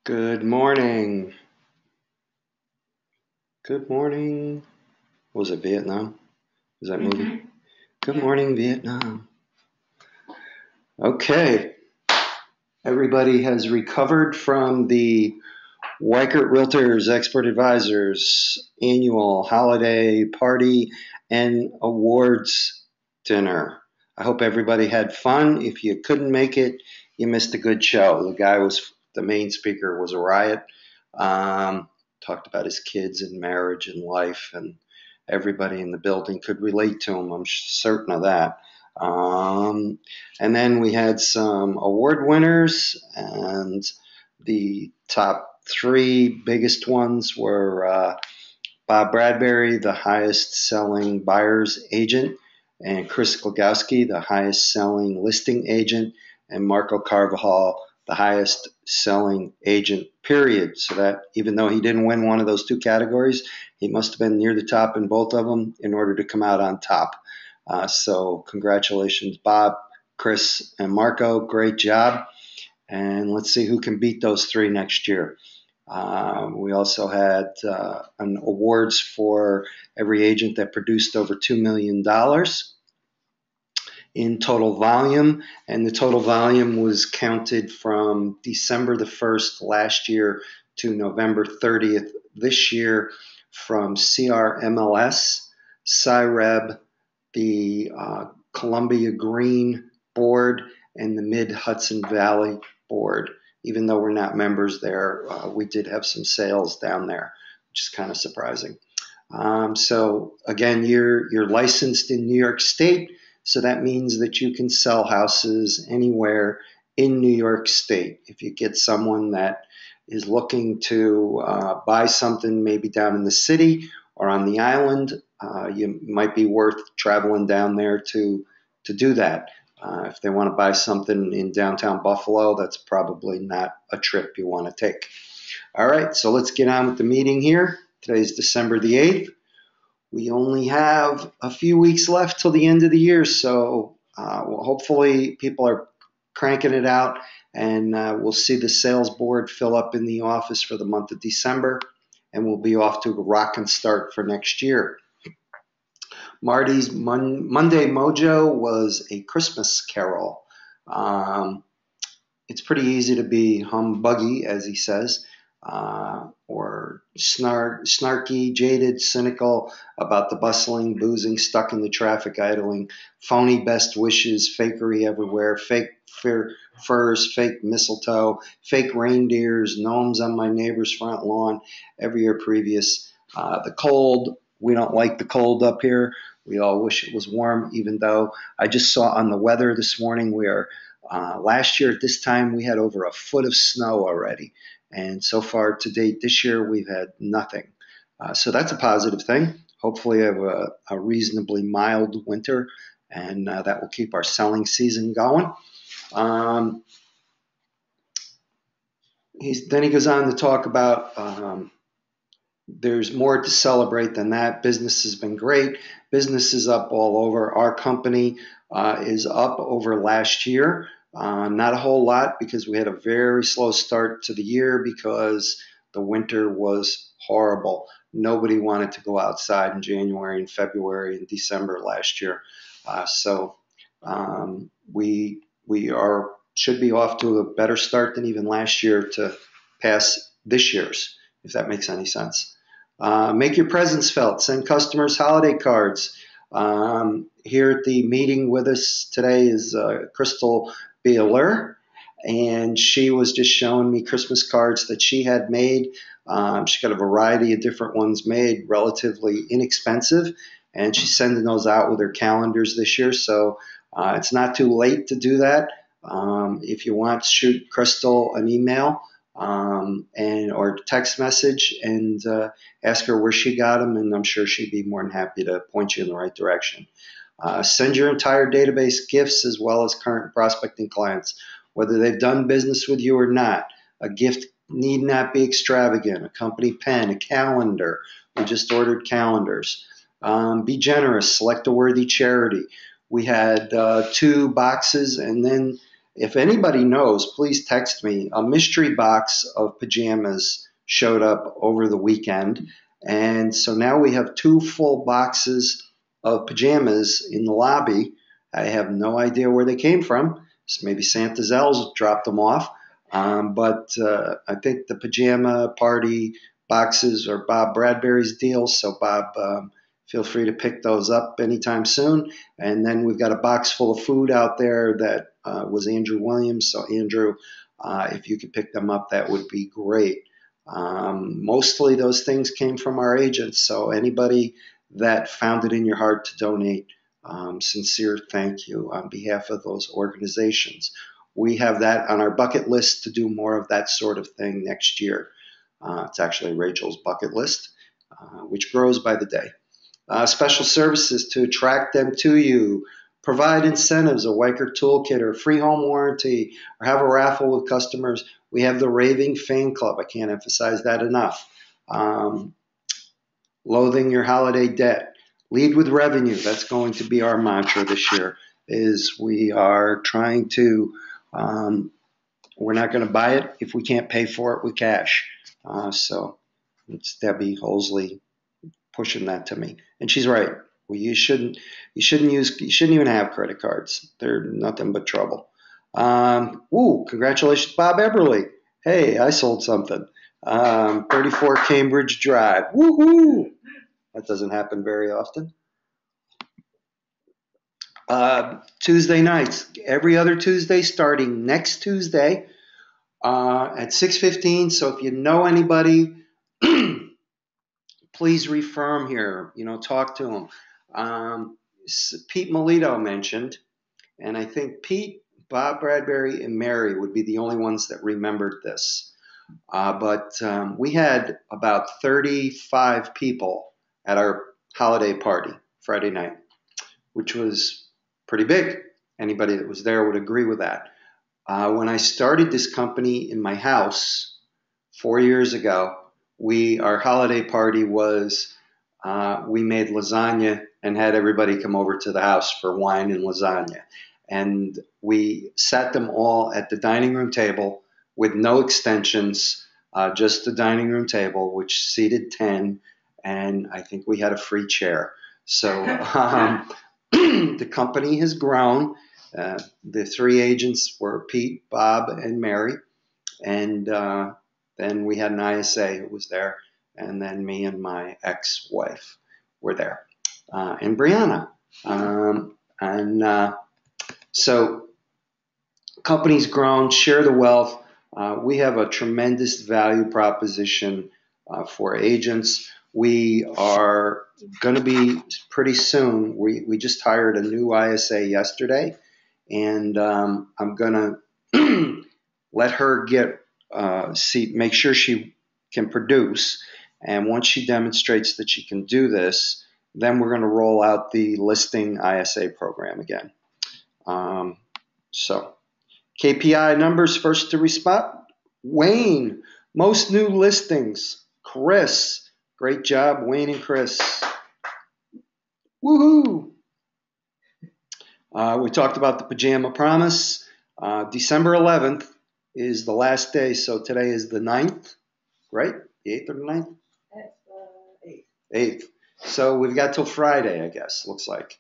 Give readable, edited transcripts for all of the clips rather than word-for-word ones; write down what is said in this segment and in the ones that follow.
Good morning. Good morning. Was it Vietnam? Was that movie? Good morning, Vietnam. Okay. Everybody has recovered from the Weichert Realtors Expert Advisors annual holiday party and awards dinner. I hope everybody had fun. If you couldn't make it, you missed a good show. The main speaker was a riot. Um, Talked about his kids and marriage and life, and everybody in the building could relate to him. I'm certain of that. Um, and then we had some award winners, and the top three biggest ones were Bob Bradbury, the highest selling buyer's agent, and Chris Glogowski, the highest selling listing agent, and Marco Carvajal, the highest selling agent, period. So that even though he didn't win one of those two categories, he must have been near the top in both of them in order to come out on top. So congratulations, Bob, Chris, and Marco. Great job. And let's see who can beat those three next year. We also had an awards for every agent that produced over $2 million in total volume, and the total volume was counted from December the 1st last year to November 30th this year from CRMLS, CIREB, the Columbia Green Board, and the Mid Hudson Valley Board. Even though we're not members there, we did have some sales down there, which is kind of surprising. So again, you're licensed in New York State, so that means that you can sell houses anywhere in New York State. If you get someone that is looking to buy something maybe down in the city or on the island, you might be worth traveling down there to do that. If they want to buy something in downtown Buffalo, that's probably not a trip you want to take. All right, so let's get on with the meeting here. Today's December the 8th. We only have a few weeks left till the end of the year, so hopefully people are cranking it out, and we'll see the sales board fill up in the office for the month of December, and we'll be off to a rockin' start for next year. Marty's Monday Mojo was a Christmas carol. It's pretty easy to be humbuggy, as he says, or snarky, jaded, cynical about the bustling, boozing, stuck in the traffic, idling, phony best wishes, fakery everywhere, fake furs, fake mistletoe, fake reindeers, gnomes on my neighbor's front lawn every year previous. The cold, we don't like the cold up here. We all wish it was warm, even though I just saw on the weather this morning last year at this time we had over a foot of snow already. And so far to date this year, we've had nothing. So that's a positive thing. Hopefully, I have a reasonably mild winter, and that will keep our selling season going. Then he goes on to talk about there's more to celebrate than that. Business has been great. Business is up all over. Our company is up over last year. Not a whole lot because we had a very slow start to the year because the winter was horrible. Nobody wanted to go outside in January and February and December last year. We should be off to a better start than even last year to pass this year's, if that makes any sense. Make your presence felt. Send customers holiday cards. Here at the meeting with us today is Crystal Beeler, and she was just showing me Christmas cards that she had made. She got a variety of different ones made, relatively inexpensive, and she's sending those out with her calendars this year. So it's not too late to do that. If you want, shoot Crystal an email or text message and ask her where she got them, and I'm sure she'd be more than happy to point you in the right direction. Send your entire database gifts as well as current prospecting clients, whether they've done business with you or not. A gift need not be extravagant. A company pen, a calendar. We just ordered calendars. Be generous. Select a worthy charity. We had 2 boxes, and then If anybody knows, please text me. A mystery box of pajamas showed up over the weekend. And so now we have 2 full boxes of pajamas in the lobby. I have no idea where they came from. So maybe Santa's elves dropped them off. But I think the pajama party boxes are Bob Bradbury's deal. So, Bob, feel free to pick those up anytime soon. And then we've got a box full of food out there that was Andrew Williams. So, Andrew, if you could pick them up, that would be great. Mostly those things came from our agents. So, anybody that found it in your heart to donate, sincere thank you on behalf of those organizations. We have that on our bucket list to do more of that sort of thing next year. It's actually Rachel's bucket list, which grows by the day. Special services to attract them to you, provide incentives, a Weicker toolkit or a free home warranty, or have a raffle with customers. We have the Raving Fan Club. I can't emphasize that enough. Loathing your holiday debt. Lead with revenue. That's going to be our mantra this year. Is we are trying to. We're not going to buy it if we can't pay for it with cash. So it's Debbie Holsley pushing that to me, and she's right. Well, you shouldn't even have credit cards. They're nothing but trouble. Congratulations, Bob Eberly. Hey, I sold something. 34 Cambridge Drive. Woohoo! That doesn't happen very often. Tuesday nights, every other Tuesday, starting next Tuesday at 6:15. So if you know anybody, please refer them here. Talk to them. Pete Melito mentioned, and I think Pete, Bob Bradbury, and Mary would be the only ones that remembered this. But we had about 35 people at our holiday party Friday night, which was pretty big. Anybody that was there would agree with that. When I started this company in my house 4 years ago, our holiday party was we made lasagna and had everybody come over to the house for wine and lasagna. And we sat them all at the dining room table with no extensions, just the dining room table, which seated 10, and I think we had a free chair. So the company has grown. The 3 agents were Pete, Bob, and Mary. And then we had an ISA who was there. And then me and my ex-wife were there. And Brianna. So company's grown, share the wealth. We have a tremendous value proposition for agents. We are going to be pretty soon. We just hired a new ISA yesterday, and I'm going to let her make sure she can produce. And once she demonstrates that she can do this, then we're going to roll out the listing ISA program again. So KPI numbers first to respond. Wayne, most new listings. Chris, great job, Wayne and Chris. Woohoo! We talked about the Pajama Promise. December 11th is the last day, so today is the 9th, right? The 8th or the 9th? That's 8th. So we've got till Friday, I guess, looks like.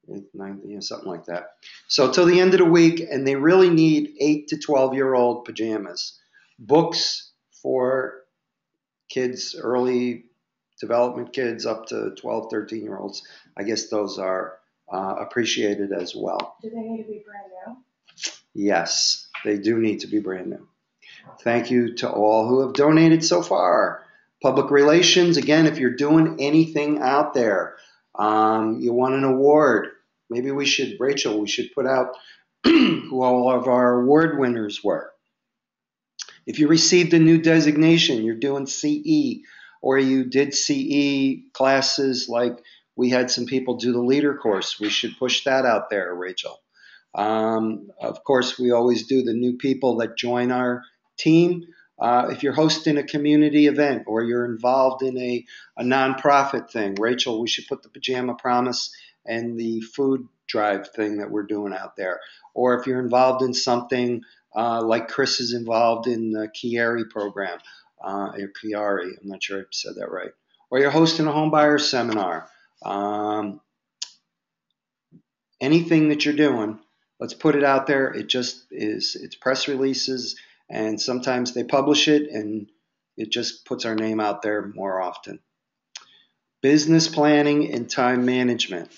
8th, 9th, something like that. So till the end of the week, and they really need 8 to 12-year-old pajamas. Books for kids, early development kids up to 12, 13-year-olds. I guess those are appreciated as well. Do they need to be brand new? Yes, they do need to be brand new. Thank you to all who have donated so far. Public relations, again, if you're doing anything out there, you want an award, maybe we should put out who all of our award winners were. If you received a new designation, you're doing CE, or you did CE classes like we had some people do the leader course, we should push that out there, Rachel. Of course, we always do the new people that join our team. If you're hosting a community event or you're involved in a nonprofit thing, Rachel, we should put the Pajama Promise and the food drive thing that we're doing out there. Or if you're involved in something like Chris is involved in the Chiari program, or Chiari, I'm not sure I said that right. Or you're hosting a home buyer seminar. Anything that you're doing, let's put it out there. It just is, it's press releases, and sometimes they publish it, and it just puts our name out there more often. Business planning and time management.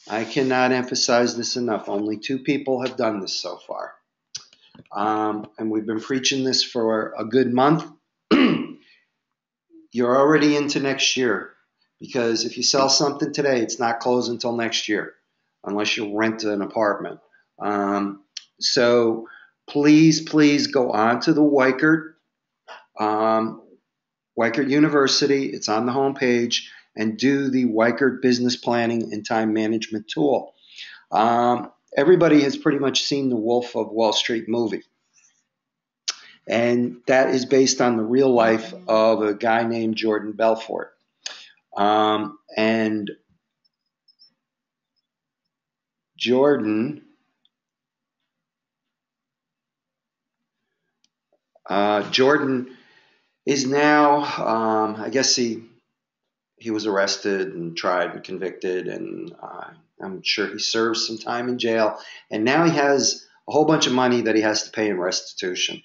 I cannot emphasize this enough. Only 2 people have done this so far. And we've been preaching this for a good month. You're already into next year, because if you sell something today, it's not closing until next year, unless you rent an apartment. So please go on to the Weichert, Weichert University. It's on the homepage, and do the Weichert Business Planning and Time Management Tool. Everybody has pretty much seen the Wolf of Wall Street movie. And that is based on the real life of a guy named Jordan Belfort. And Jordan is now, I guess he was arrested and tried and convicted, and I'm sure he served some time in jail. And now he has a whole bunch of money that he has to pay in restitution.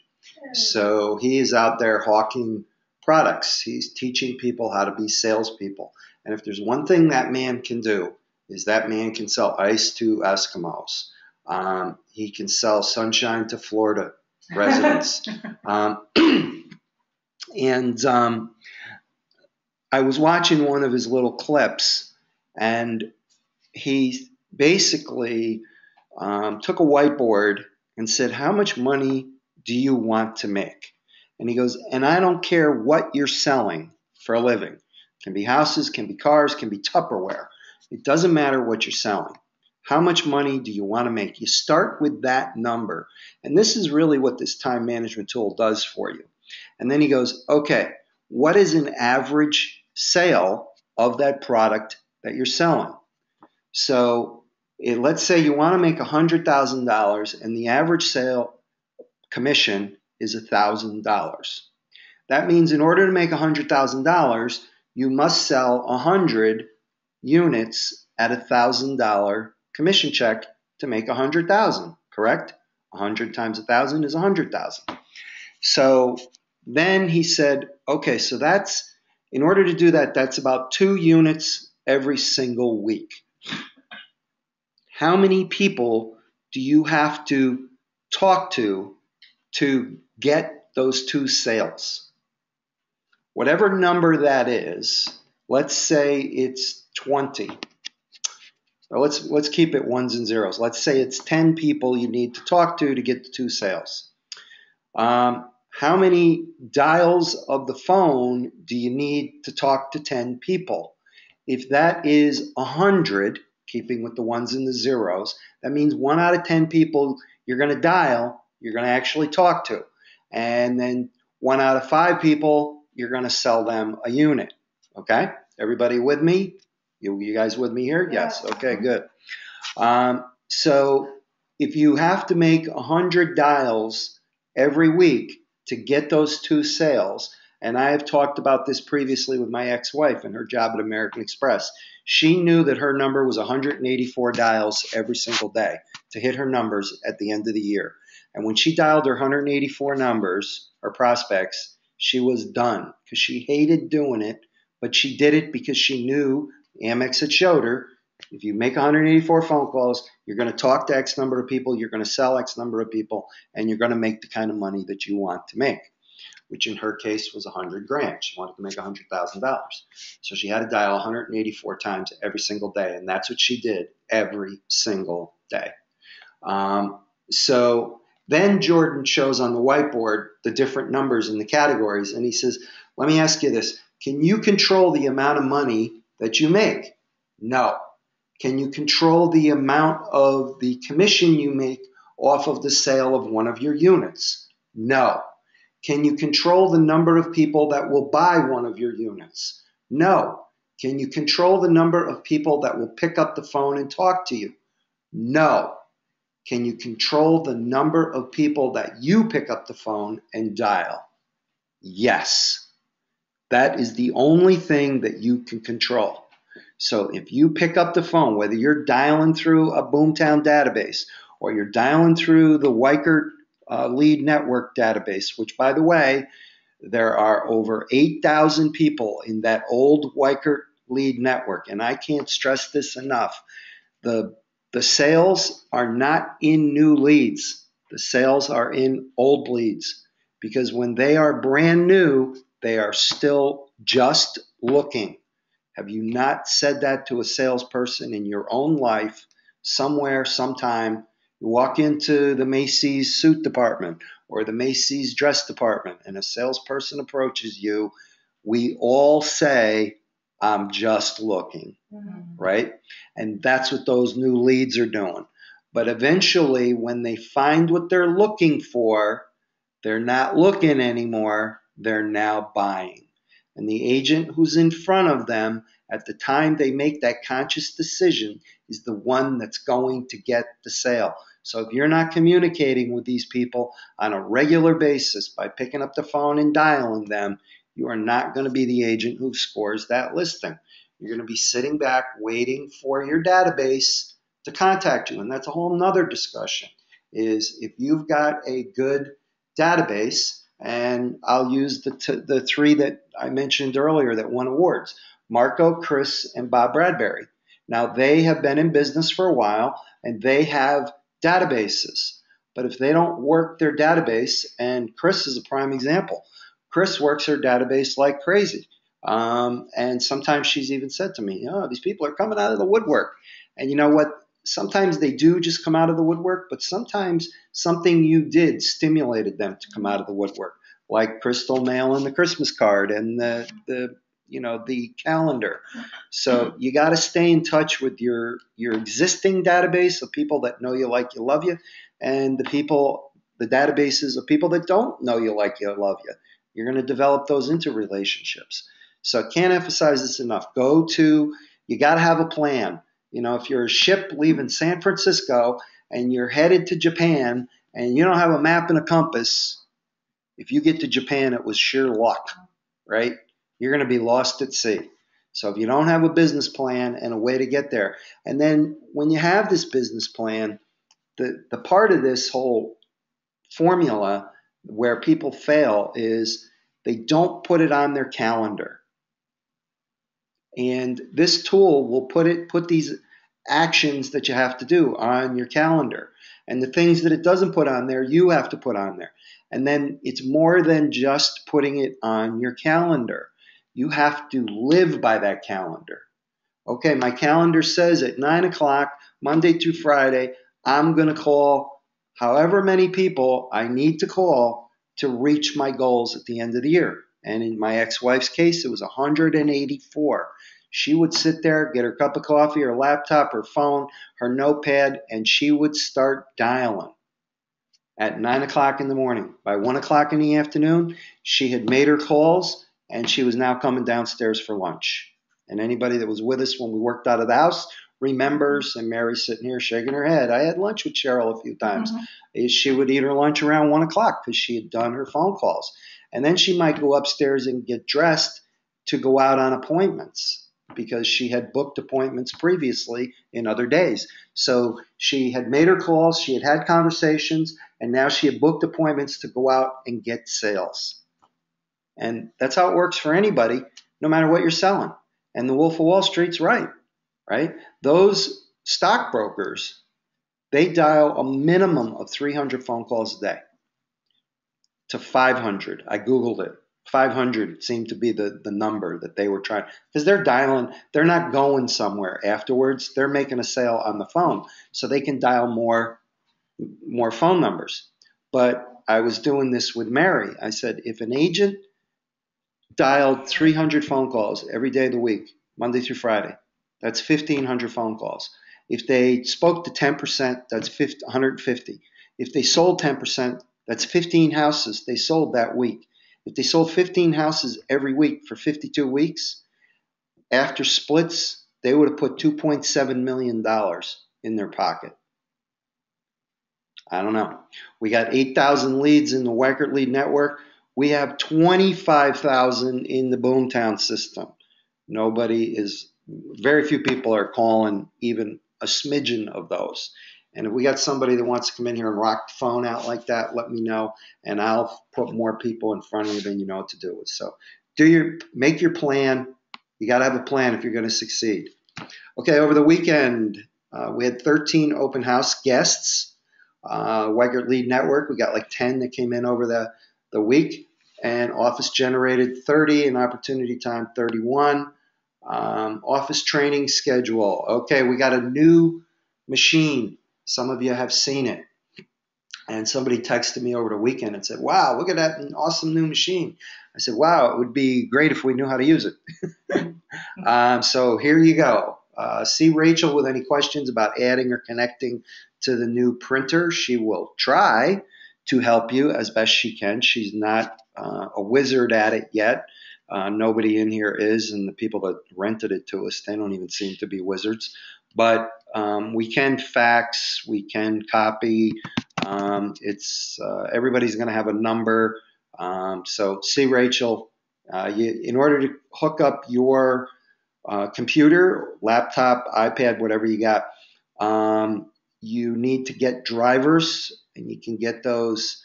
So he is out there hawking products. He's teaching people how to be salespeople. And if there's one thing that man can do, is that man can sell ice to Eskimos. He can sell sunshine to Florida residents. I was watching one of his little clips, and he basically took a whiteboard and said, how much money do you want to make? And he goes, and I don't care what you're selling for a living. It can be houses, can be cars, can be Tupperware. It doesn't matter what you're selling. How much money do you want to make? You start with that number. And this is really what this time management tool does for you. And then he goes, okay, what is an average sale of that product that you're selling? So let's say you want to make $100,000, and the average sale commission is $1,000. That means in order to make $100,000, you must sell 100 units at $1,000 commission check to make $100,000, correct? 100 times 1,000 is 100,000. So then he said, okay, so that's, in order to do that, that's about 2 units every single week. How many people do you have to talk to get those 2 sales? Whatever number that is, let's say it's 20. Or let's keep it ones and zeros. Let's say it's 10 people you need to talk to get the 2 sales. How many dials of the phone do you need to talk to 10 people? If that is 100, keeping with the ones and the zeros, that means 1 out of 10 people you're going to dial, you're going to actually talk to. And then 1 out of 5 people, you're going to sell them a unit. Okay? Everybody with me? You guys with me here? Yes. Okay, good. So if you have to make 100 dials every week to get those 2 sales, and I have talked about this previously with my ex-wife and her job at American Express. She knew that her number was 184 dials every single day to hit her numbers at the end of the year. And when she dialed her 184 numbers or prospects, she was done because she hated doing it, but she did it because she knew Amex had showed her, if you make 184 phone calls, you're going to talk to X number of people, you're going to sell X number of people, and you're going to make the kind of money that you want to make, which in her case was 100 grand. She wanted to make $100,000. So she had to dial 184 times every single day, and that's what she did every single day. So then Jordan shows on the whiteboard the different numbers in the categories, and he says, let me ask you this. Can you control the amount of money that you make? No. Can you control the amount of the commission you make off of the sale of one of your units? No. Can you control the number of people that will buy one of your units? No. Can you control the number of people that will pick up the phone and talk to you? No. Can you control the number of people that you pick up the phone and dial? Yes. That is the only thing that you can control. So if you pick up the phone, whether you're dialing through a Boomtown database or you're dialing through the Weichert Lead Network database, which, by the way, there are over 8,000 people in that old Weichert Lead Network, and I can't stress this enough. The sales are not in new leads. The sales are in old leads, because when they are brand new, they are still just looking. Have you not said that to a salesperson in your own life, somewhere, sometime? You walk into the Macy's suit department or the Macy's dress department and a salesperson approaches you. We all say, I'm just looking, right? And that's what those new leads are doing. But eventually, when they find what they're looking for, they're not looking anymore. They're now buying. And the agent who's in front of them at the time they make that conscious decision is the one that's going to get the sale. So if you're not communicating with these people on a regular basis by picking up the phone and dialing them, you are not going to be the agent who scores that listing. You're going to be sitting back waiting for your database to contact you. And that's a whole nother discussion, is if you've got a good database, and I'll use the three that I mentioned earlier that won awards: Marco, Chris, and Bob Bradbury. Now, they have been in business for a while, and they have databases. But if they don't work their database, and Chris is a prime example, Chris works her database like crazy. And sometimes she's even said to me, these people are coming out of the woodwork. And you know what? Sometimes they do just come out of the woodwork, but sometimes something you did stimulated them to come out of the woodwork, like Crystal mailing the Christmas card and the calendar. So you got to stay in touch with your existing database of people that know you, like you, love you, and the databases of people that don't know you, like you, love you. You're going to develop those into relationships. So I can't emphasize this enough. You got to have a plan. If you're a ship leaving San Francisco and you're headed to Japan and you don't have a map and a compass, if you get to Japan, it was sheer luck, right? You're going to be lost at sea. So if you don't have a business plan and a way to get there, and then when you have this business plan, the part of this whole formula where people fail is they don't put it on their calendar. And this tool will put these actions that you have to do on your calendar. And the things that it doesn't put on there, you have to put on there. And then it's more than just putting it on your calendar. You have to live by that calendar. Okay, my calendar says at 9 o'clock, Monday through Friday, I'm going to call however many people I need to call to reach my goals at the end of the year. And in my ex-wife's case, it was 184. She would sit there, get her cup of coffee, her laptop, her phone, her notepad, and she would start dialing at 9 o'clock in the morning. By 1 o'clock in the afternoon, she had made her calls, and she was now coming downstairs for lunch. And anybody that was with us when we worked out of the house remembers, and Mary's sitting here shaking her head, I had lunch with Cheryl a few times. She would eat her lunch around 1 o'clock because she had done her phone calls. And then she might go upstairs and get dressed to go out on appointments because she had booked appointments previously in other days. So she had made her calls, she had had conversations, and now she had booked appointments to go out and get sales. And that's how it works for anybody, no matter what you're selling. And the Wolf of Wall Street's right? Those stockbrokers, they dial a minimum of 300 phone calls a day to 500. I Googled it. 500 seemed to be the number that they were trying, because they're dialing, they're not going somewhere afterwards. They're making a sale on the phone, so they can dial more phone numbers. But I was doing this with Mary. I said, if an agent dialed 300 phone calls every day of the week, Monday through Friday, that's 1,500 phone calls. If they spoke to 10%, that's 150. If they sold 10%, that's 15 houses they sold that week. If they sold 15 houses every week for 52 weeks, After splits, they would have put $2.7 million in their pocket. I don't know. We got 8,000 leads in the Weichert Lead Network. We have 25,000 in the Boomtown system. Very few people are calling even a smidgen of those. And if we got somebody that wants to come in here and rock the phone out like that, let me know, and I'll put more people in front of you than you know what to do with. So make your plan. You got to have a plan if you're going to succeed. Okay, over the weekend, we had 13 open house guests. Weichert Lead Network, we got like 10 that came in over the week, and office generated 30 and opportunity time 31. Office training schedule. Okay, we got a new machine. Some of you have seen it. And somebody texted me over the weekend and said, wow, look at that awesome new machine. I said, wow, it would be great if we knew how to use it. So here you go. See Rachel with any questions about adding or connecting to the new printer. She will try to help you as best she can. She's not a wizard at it yet. Nobody in here is, and the people that rented it to us, they don't even seem to be wizards. But we can fax, we can copy. Everybody's going to have a number. So see Rachel. In order to hook up your computer, laptop, iPad, whatever you got, you need to get drivers, and you can get those.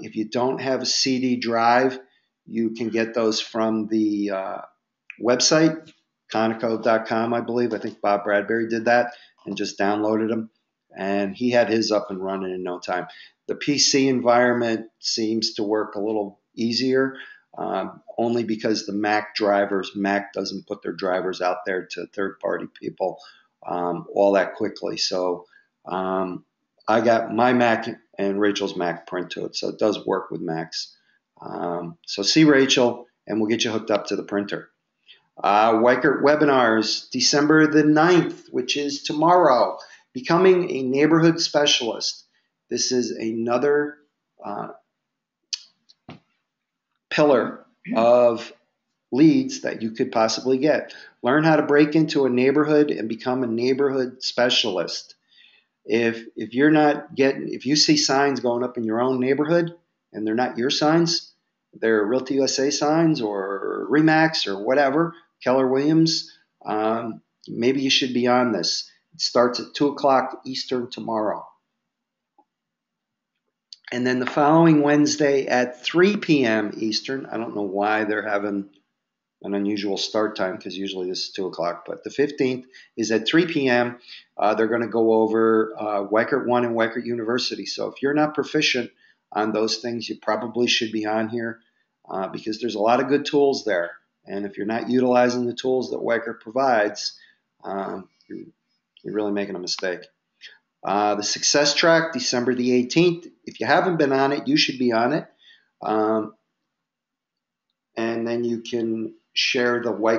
If you don't have a CD drive, you can get those from the website, Conoco.com, I believe. I think Bob Bradbury did that and just downloaded them. And he had his up and running in no time. The PC environment seems to work a little easier, only because the Mac doesn't put their drivers out there to third-party people all that quickly. So I got my Mac and Rachel's Mac print to it, so it does work with Macs. So see Rachel, and we'll get you hooked up to the printer. Weichert webinars, December the 9th, which is tomorrow. Becoming a neighborhood specialist. This is another pillar of leads that you could possibly get. Learn how to break into a neighborhood and become a neighborhood specialist. If you see signs going up in your own neighborhood and they're not your signs, they're Realty USA signs or Remax or whatever, Keller Williams, maybe you should be on this. It starts at 2 o'clock Eastern tomorrow. And then the following Wednesday at 3 p.m. Eastern, I don't know why they're having an unusual start time, because usually this is 2 o'clock, but the 15th is at 3 p.m. They're going to go over Weichert One and Weichert University. So if you're not proficient on those things, you probably should be on here because there's a lot of good tools there. And if you're not utilizing the tools that Weichert provides, you're really making a mistake. The Success Track, December the 18th. If you haven't been on it, you should be on it. And then you can share the why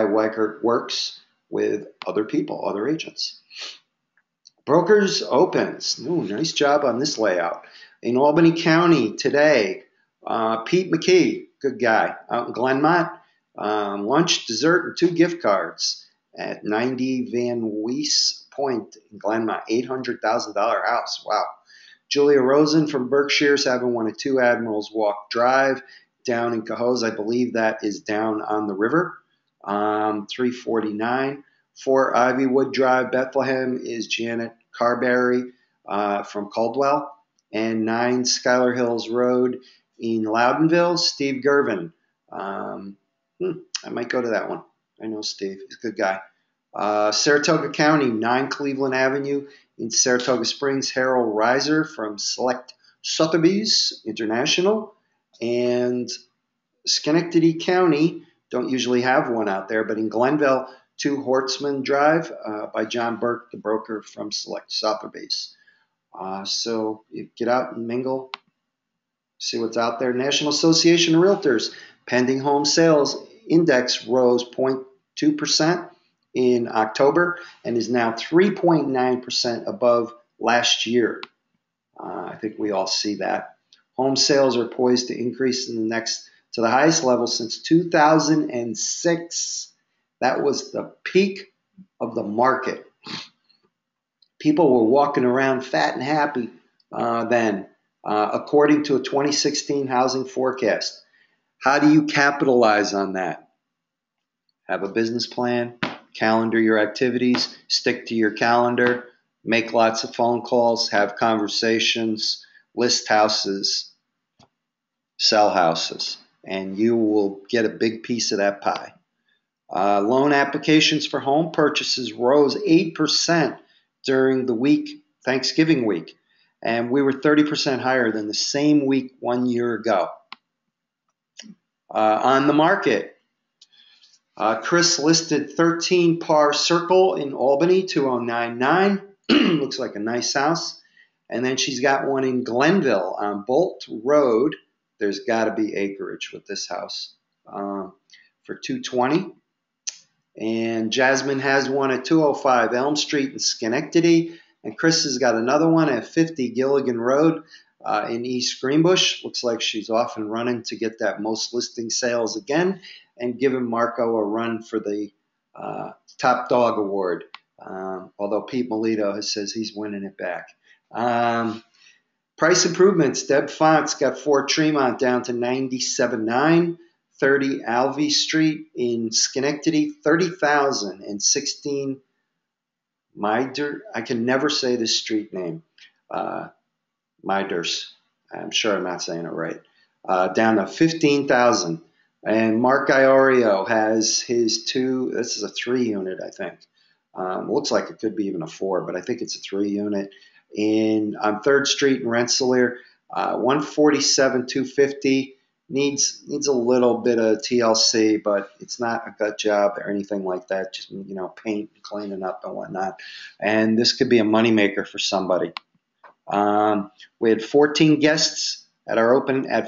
Weichert works with other people, other agents. Brokers Opens. Ooh, nice job on this layout. In Albany County today, Pete McKee, good guy, out in Glenmont. Lunch, dessert, and 2 gift cards at 90 Van Wees Point in Glenmont. $800,000 house. Wow. Julia Rosen from Berkshire's having one at 2 Admirals Walk Drive down in Cohoes. I believe that is down on the river. 349. 4 Ivywood Drive, Bethlehem is Janet Carberry from Caldwell. And 9 Schuyler Hills Road in Loudonville, Steve Gervin. I might go to that one. I know Steve. He's a good guy. Saratoga County, 9 Cleveland Avenue in Saratoga Springs, Harold Reiser from Select Sotheby's International. And Schenectady County, don't usually have one out there, but in Glenville, 2 Hortsman Drive by John Burke, the broker from Select Sotheby's. So you get out and mingle, see what's out there. National Association of Realtors, pending home sales index rose 0.2% in October and is now 3.9% above last year. I think we all see that. Home sales are poised to increase in the next to the highest level since 2006. That was the peak of the market. People were walking around fat and happy then, according to a 2016 housing forecast. How do you capitalize on that? Have a business plan, calendar your activities, stick to your calendar, make lots of phone calls, have conversations, list houses, sell houses, and you will get a big piece of that pie. Loan applications for home purchases rose 8% during the week, Thanksgiving week, and we were 30% higher than the same week 1 year ago. On the market, Chris listed 13 Par Circle in Albany, 2099. Looks like a nice house. And then she's got one in Glenville on Bolt Road. There's got to be acreage with this house for 220. And Jasmine has one at 205 Elm Street in Schenectady. And Chris has got another one at 50 Gilligan Road in East Greenbush. Looks like she's off and running to get that most listing sales again and giving Marco a run for the Top Dog Award, although Pete Melito says he's winning it back. Price improvements. Deb Font's got 4 Tremont down to 97.9. 30 Alvey Street in Schenectady, 30,000, and 16 Myders. I can never say this street name. Myders. I'm sure I'm not saying it right. Down to 15,000. And Mark Iorio has his 2. This is a 3 unit, I think. Looks like it could be even a 4, but I think it's a 3 unit on 3rd Street in Rensselaer. 147,250. Needs a little bit of TLC, but it's not a gut job or anything like that. Just paint and cleaning up and whatnot. And this could be a moneymaker for somebody. We had 14 guests at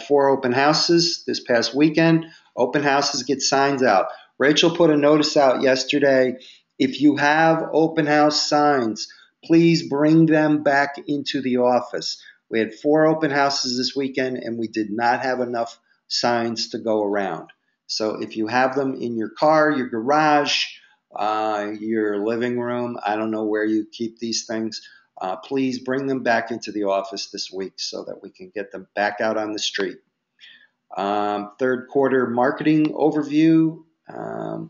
4 open houses this past weekend. Open houses get signs out. Rachel put a notice out yesterday. If you have open house signs, please bring them back into the office. We had 4 open houses this weekend, and we did not have enough signs to go around. So if you have them in your car, your garage, your living room, I don't know where you keep these things, please bring them back into the office this week so that we can get them back out on the street. 3rd quarter marketing overview. Home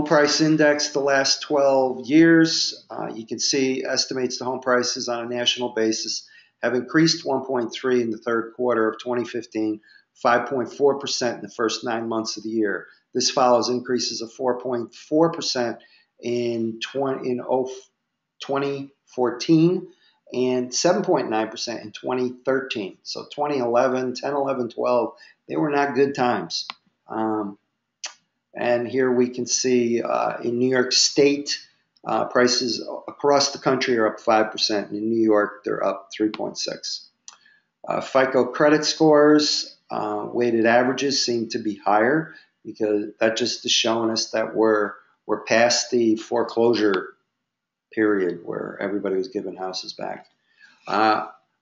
price index the last 12 years. You can see estimates the home prices on a national basis have increased 1.3 in the 3rd quarter of 2015, 5.4% in the first 9 months of the year. This follows increases of 4.4% in 2014 and 7.9% in 2013. So 2011, 10, 11, 12, they were not good times. And here we can see in New York State, prices across the country are up 5%. In New York, they're up 3.6%. FICO credit scores, weighted averages seem to be higher because that just is showing us that we're past the foreclosure period where everybody was giving houses back.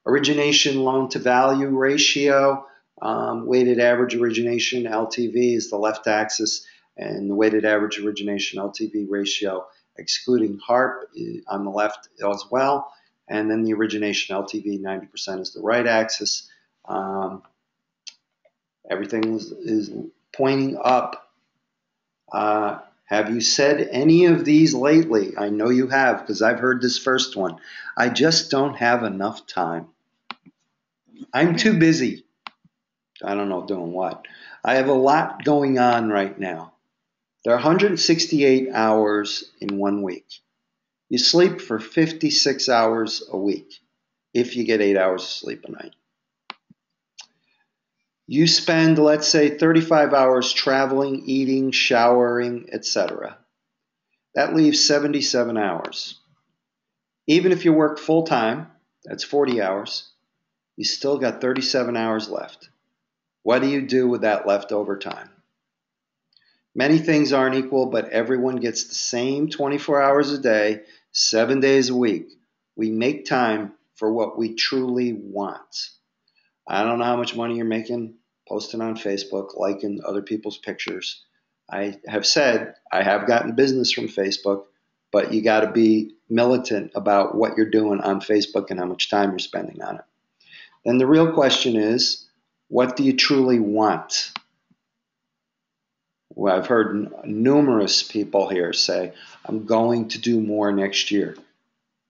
Origination loan to value ratio, weighted average origination LTV is the left axis, and the weighted average origination LTV ratio, excluding HARP, on the left as well. And then the origination LTV, 90% is the right axis. Everything is pointing up. Have you said any of these lately? I know you have because I've heard this first one. I just don't have enough time. I'm too busy. I don't know doing what. I have a lot going on right now. There are 168 hours in 1 week. You sleep for 56 hours a week if you get 8 hours of sleep a night. You spend, let's say, 35 hours traveling, eating, showering, etc. That leaves 77 hours. Even if you work full time, that's 40 hours, you still got 37 hours left. What do you do with that leftover time? Many things aren't equal, but everyone gets the same 24 hours a day, 7 days a week. We make time for what we truly want. I don't know how much money you're making. posting on Facebook, liking other people's pictures. I have said I have gotten business from Facebook, but you got to be militant about what you're doing on Facebook and how much time you're spending on it. Then the real question is, what do you truly want? Well, I've heard numerous people here say, I'm going to do more next year.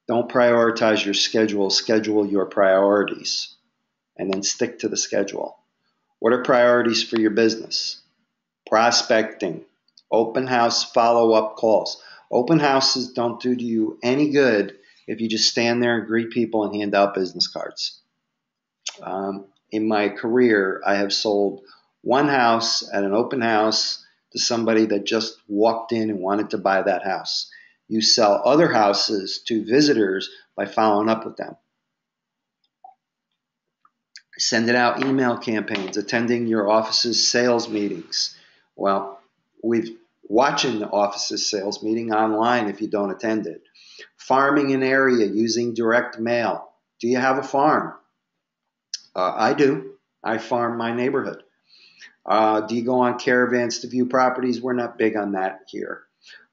Don't prioritize your schedule, schedule your priorities, and then stick to the schedule. What are priorities for your business? Prospecting, open house follow-up calls. Open houses don't do you any good if you just stand there and greet people and hand out business cards. In my career, I have sold one house at an open house to somebody that just walked in and wanted to buy that house. You sell other houses to visitors by following up with them. Sending out email campaigns, attending your office's sales meetings. Well, we've watching the office's sales meeting online if you don't attend it. Farming an area using direct mail. Do you have a farm? I do. I farm my neighborhood. Do you go on caravans to view properties? We're not big on that here.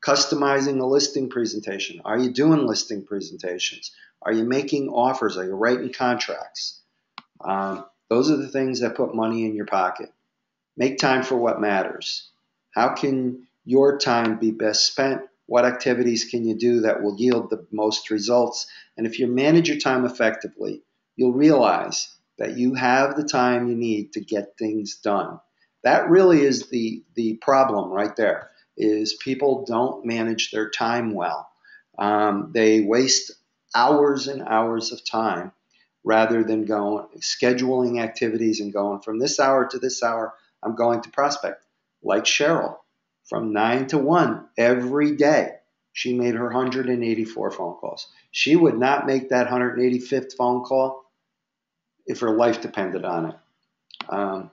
Customizing a listing presentation. Are you doing listing presentations? Are you making offers? Are you writing contracts? Those are the things that put money in your pocket. Make time for what matters. How can your time be best spent? What activities can you do that will yield the most results? And if you manage your time effectively, you'll realize that you have the time you need to get things done. That really is the problem right there, is people don't manage their time well. They waste hours and hours of time rather than scheduling activities and going from this hour to this hour, I'm going to prospect. Like Cheryl, from 9 to 1 every day, she made her 184 phone calls. She would not make that 185th phone call if her life depended on it.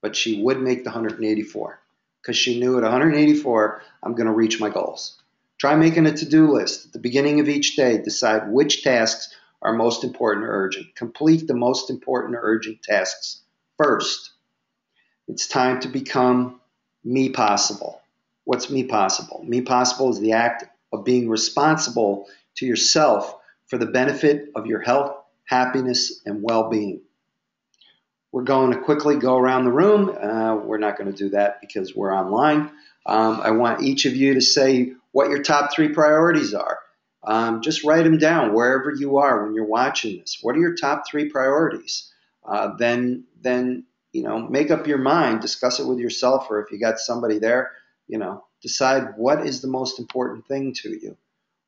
But she would make the 184 because she knew at 184, I'm going to reach my goals. Try making a to-do list at the beginning of each day. Decide which tasks are most important or urgent. Complete the most important or urgent tasks first. It's time to become me possible. What's me possible? Me possible is the act of being responsible to yourself for the benefit of your health, happiness, and well-being. We're going to quickly go around the room. We're not going to do that because we're online. I want each of you to say what your top 3 priorities are. Just write them down wherever you are when you're watching this. What are your top 3 priorities? Then make up your mind, discuss it with yourself, or if you got somebody there, decide what is the most important thing to you.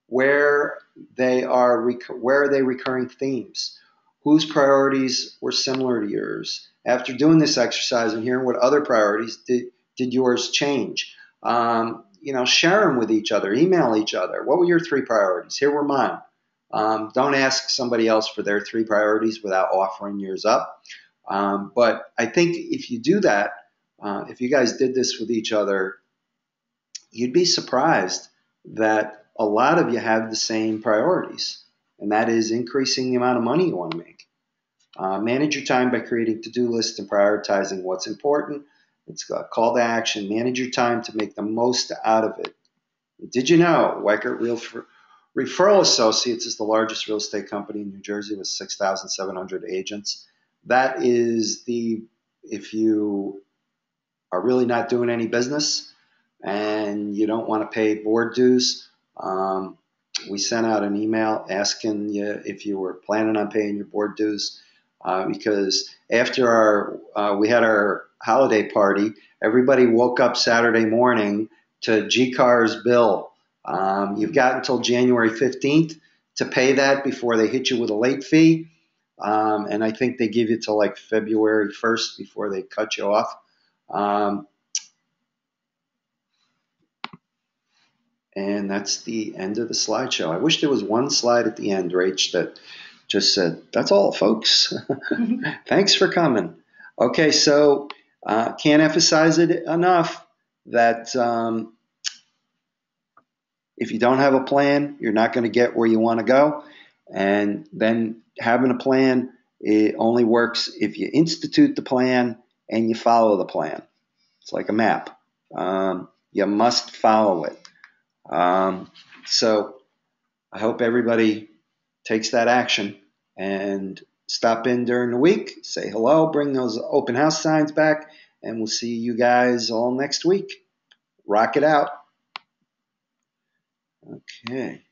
Where are they recurring themes? Whose priorities were similar to yours? After doing this exercise and hearing what other priorities did yours change? Share them with each other, email each other. What were your 3 priorities? Here were mine. Don't ask somebody else for their 3 priorities without offering yours up. But I think if you do that, if you guys did this with each other, you'd be surprised that a lot of you have the same priorities, and that is increasing the amount of money you want to make. Manage your time by creating to-do lists and prioritizing what's important. It's a call to action. Manage your time to make the most out of it. Did you know Weichert Referral Associates is the largest real estate company in New Jersey with 6,700 agents? That is if you are really not doing any business and you don't want to pay board dues, we sent out an email asking you if you were planning on paying your board dues, because after we had our holiday party, everybody woke up Saturday morning to GCAR's bill. You've got until January 15th to pay that before they hit you with a late fee. And I think they give you till like February 1st before they cut you off. And that's the end of the slideshow. I wish there was one slide at the end, Rach, that just said, that's all, folks. Thanks for coming. Okay, so can't emphasize it enough that if you don't have a plan, you're not going to get where you want to go. And then having a plan, it only works if you institute the plan and you follow the plan. It's like a map. You must follow it. So I hope everybody takes that action and stop in during the week, say hello, bring those open house signs back, and we'll see you guys all next week. Rock it out. Okay.